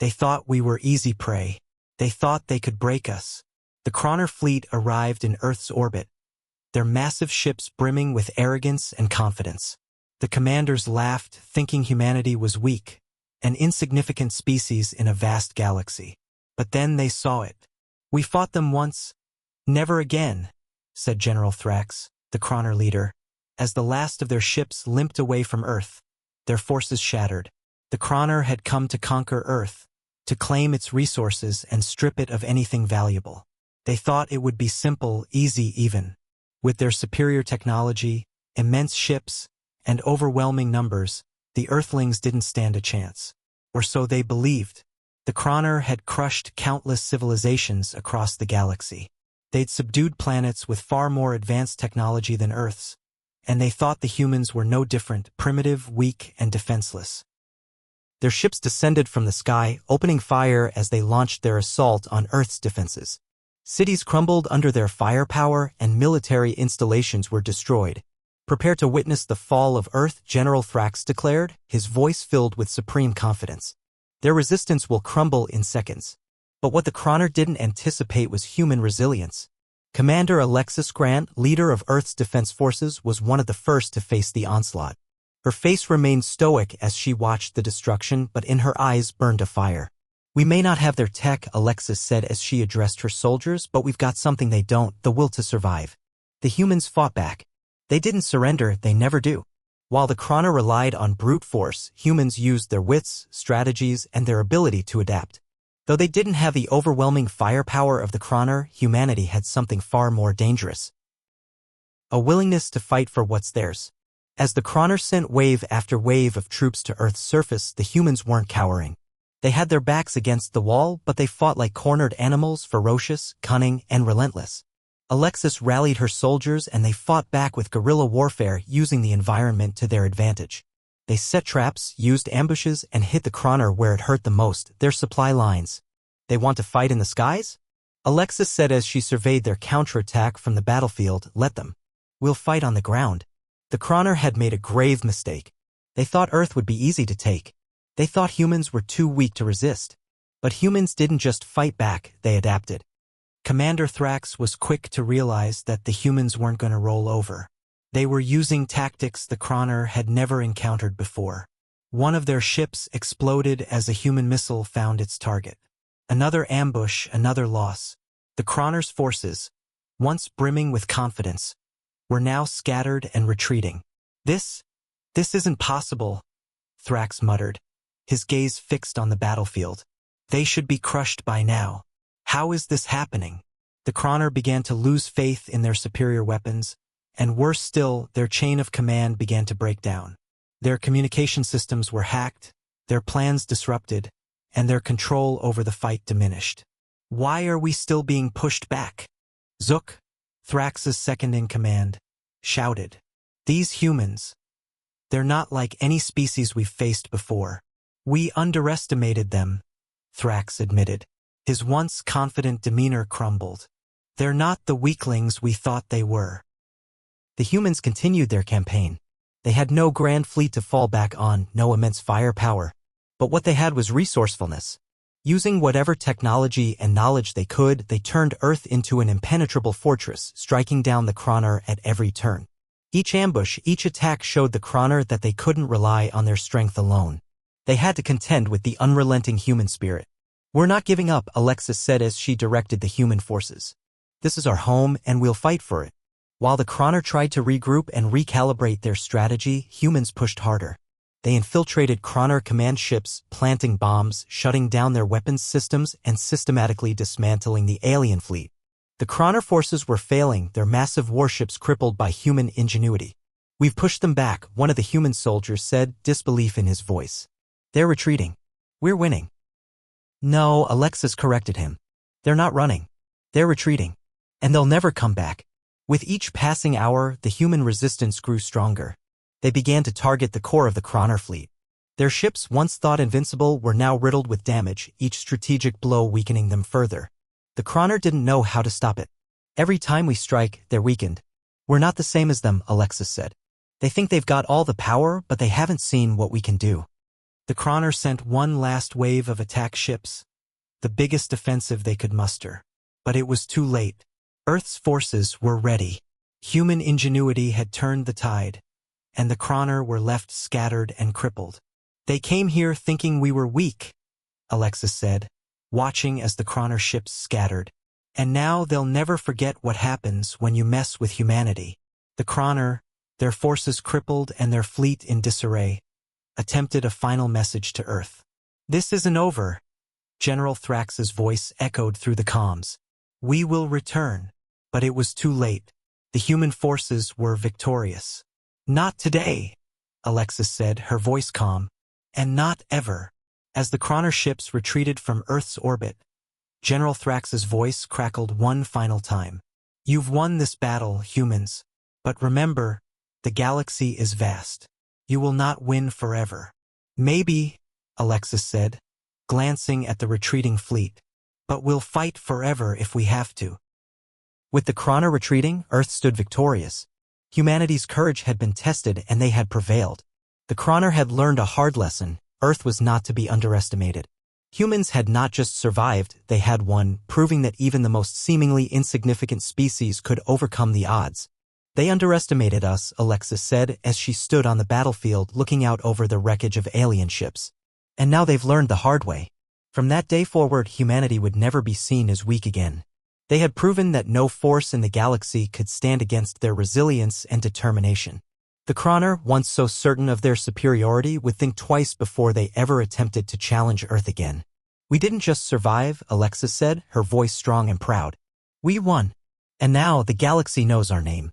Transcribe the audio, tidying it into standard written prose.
They thought we were easy prey. They thought they could break us. The Croner fleet arrived in Earth's orbit, their massive ships brimming with arrogance and confidence. The commanders laughed, thinking humanity was weak, an insignificant species in a vast galaxy. But then they saw it. "We fought them once, never again," said General Thrax, the Croner leader, as the last of their ships limped away from Earth, their forces shattered. The Croner had come to conquer Earth, to claim its resources and strip it of anything valuable. They thought it would be simple, easy even. With their superior technology, immense ships, and overwhelming numbers, the Earthlings didn't stand a chance. Or so they believed. The Croner had crushed countless civilizations across the galaxy. They'd subdued planets with far more advanced technology than Earth's, and they thought the humans were no different, primitive, weak, and defenseless. Their ships descended from the sky, opening fire as they launched their assault on Earth's defenses. Cities crumbled under their firepower and military installations were destroyed. "Prepare to witness the fall of Earth," General Thrax declared, his voice filled with supreme confidence. "Their resistance will crumble in seconds." But what the Croner didn't anticipate was human resilience. Commander Alexis Grant, leader of Earth's defense forces, was one of the first to face the onslaught. Her face remained stoic as she watched the destruction, but in her eyes burned a fire. "We may not have their tech," Alexis said as she addressed her soldiers, "but we've got something they don't, the will to survive." The humans fought back. They didn't surrender, they never do. While the Croner relied on brute force, humans used their wits, strategies, and their ability to adapt. Though they didn't have the overwhelming firepower of the Croner, humanity had something far more dangerous. A willingness to fight for what's theirs. As the Croner sent wave after wave of troops to Earth's surface, the humans weren't cowering. They had their backs against the wall, but they fought like cornered animals, ferocious, cunning, and relentless. Alexis rallied her soldiers and they fought back with guerrilla warfare, using the environment to their advantage. They set traps, used ambushes, and hit the Croner where it hurt the most, their supply lines. "They want to fight in the skies?" Alexis said as she surveyed their counterattack from the battlefield. "Let them. We'll fight on the ground." The Croner had made a grave mistake. They thought Earth would be easy to take. They thought humans were too weak to resist. But humans didn't just fight back, they adapted. Commander Thrax was quick to realize that the humans weren't going to roll over. They were using tactics the Croner had never encountered before. One of their ships exploded as a human missile found its target. Another ambush, another loss. The Croner's forces, once brimming with confidence, were now scattered and retreating. This isn't possible," Thrax muttered, his gaze fixed on the battlefield. "They should be crushed by now. How is this happening?" The Croner began to lose faith in their superior weapons, and worse still, their chain of command began to break down. Their communication systems were hacked, their plans disrupted, and their control over the fight diminished. "Why are we still being pushed back?" Zook, Thrax's second-in-command, shouted. "These humans, they're not like any species we've faced before. We underestimated them," Thrax admitted. His once confident demeanor crumbled. "They're not the weaklings we thought they were." The humans continued their campaign. They had no grand fleet to fall back on, no immense firepower. But what they had was resourcefulness. Using whatever technology and knowledge they could, they turned Earth into an impenetrable fortress, striking down the Croner at every turn. Each ambush, each attack showed the Croner that they couldn't rely on their strength alone. They had to contend with the unrelenting human spirit. "We're not giving up," Alexis said as she directed the human forces. "This is our home, and we'll fight for it." While the Croner tried to regroup and recalibrate their strategy, humans pushed harder. They infiltrated Croner command ships, planting bombs, shutting down their weapons systems, and systematically dismantling the alien fleet. The Croner forces were failing, their massive warships crippled by human ingenuity. "We've pushed them back," one of the human soldiers said, disbelief in his voice. "They're retreating. We're winning." "No," Alexis corrected him. "They're not running. They're retreating. And they'll never come back." With each passing hour, the human resistance grew stronger. They began to target the core of the Croner fleet. Their ships, once thought invincible, were now riddled with damage, each strategic blow weakening them further. The Croner didn't know how to stop it. "Every time we strike, they're weakened. We're not the same as them," Alexis said. "They think they've got all the power, but they haven't seen what we can do." The Croner sent one last wave of attack ships, the biggest offensive they could muster. But it was too late. Earth's forces were ready. Human ingenuity had turned the tide, and the Croner were left scattered and crippled. They came here thinking we were weak, Alexis said, watching as the Croner ships scattered. And now they'll never forget what happens when you mess with humanity. The Croner, their forces crippled and their fleet in disarray, attempted a final message to Earth. "This isn't over," General Thrax's voice echoed through the comms. "We will return." But it was too late. The human forces were victorious. "Not today," Alexis said, her voice calm. "And not ever." As the Croner ships retreated from Earth's orbit, General Thrax's voice crackled one final time. "You've won this battle, humans. But remember, the galaxy is vast. You will not win forever." "Maybe," Alexis said, glancing at the retreating fleet. "But we'll fight forever if we have to." With the Croner retreating, Earth stood victorious. Humanity's courage had been tested and they had prevailed. The Croner had learned a hard lesson. Earth was not to be underestimated. Humans had not just survived, they had won, proving that even the most seemingly insignificant species could overcome the odds. "They underestimated us," Alexis said as she stood on the battlefield looking out over the wreckage of alien ships. "And now they've learned the hard way." From that day forward, humanity would never be seen as weak again. They had proven that no force in the galaxy could stand against their resilience and determination. The Croner, once so certain of their superiority, would think twice before they ever attempted to challenge Earth again. "We didn't just survive," Alexis said, her voice strong and proud. "We won. And now the galaxy knows our name."